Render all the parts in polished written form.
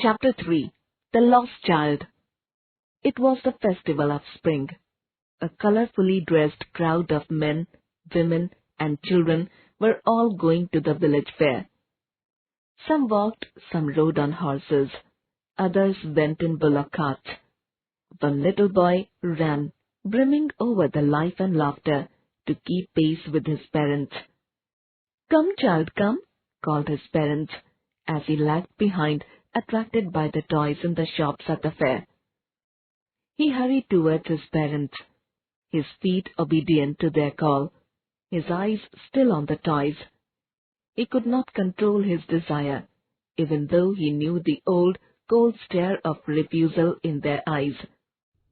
Chapter 3. The Lost Child. It was the festival of spring. A colorfully dressed crowd of men, women, and children were all going to the village fair. Some walked, some rode on horses, others went in bullock carts. One little boy ran, brimming over the life and laughter, to keep pace with his parents. "Come, child, come," called his parents, as he lagged behind, attracted by the toys in the shops at the fair. He hurried towards his parents, his feet obedient to their call, his eyes still on the toys. He could not control his desire, even though he knew the old, cold stare of refusal in their eyes.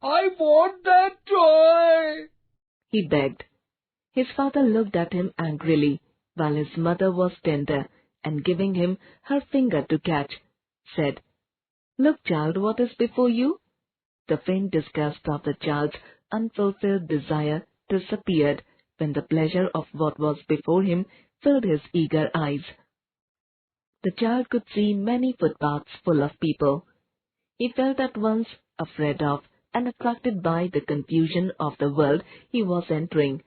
"I want that toy!" he begged. His father looked at him angrily, while his mother was tender, and giving him her finger to catch, said, "Look, child, what is before you?" The faint disgust of the child's unfulfilled desire disappeared when the pleasure of what was before him filled his eager eyes. The child could see many footpaths full of people. He felt at once afraid of and attracted by the confusion of the world he was entering.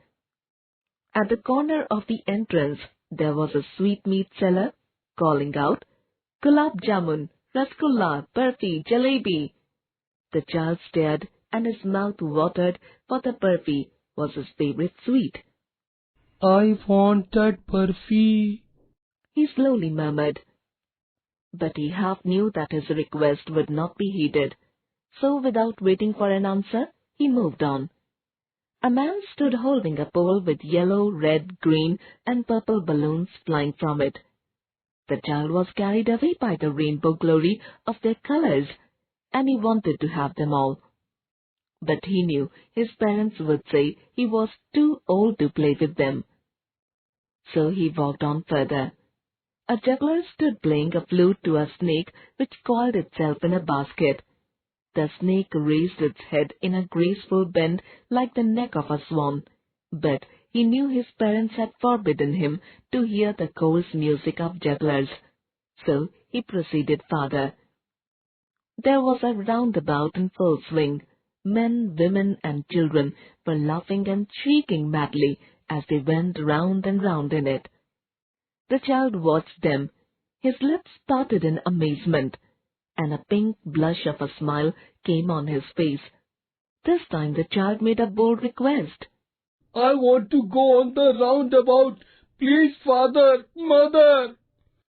At the corner of the entrance there was a sweetmeat seller, calling out, "Gulab jamun, rasgulla, barfi, jalebi." The child stared, and his mouth watered, for the barfi was his favorite sweet. "I want that barfi," he slowly murmured. But he half knew that his request would not be heeded, so without waiting for an answer, he moved on. A man stood holding a pole with yellow, red, green, and purple balloons flying from it. The child was carried away by the rainbow glory of their colors, and he wanted to have them all. But he knew his parents would say he was too old to play with them. So he walked on further. A juggler stood playing a flute to a snake which coiled itself in a basket. The snake raised its head in a graceful bend like the neck of a swan, but he knew his parents had forbidden him to hear the coarse music of jugglers, so he proceeded farther. There was a roundabout in full swing. Men, women, and children were laughing and shrieking madly as they went round and round in it. The child watched them. His lips parted in amazement, and a pink blush of a smile came on his face. This time the child made a bold request. "I want to go on the roundabout. Please, father, mother."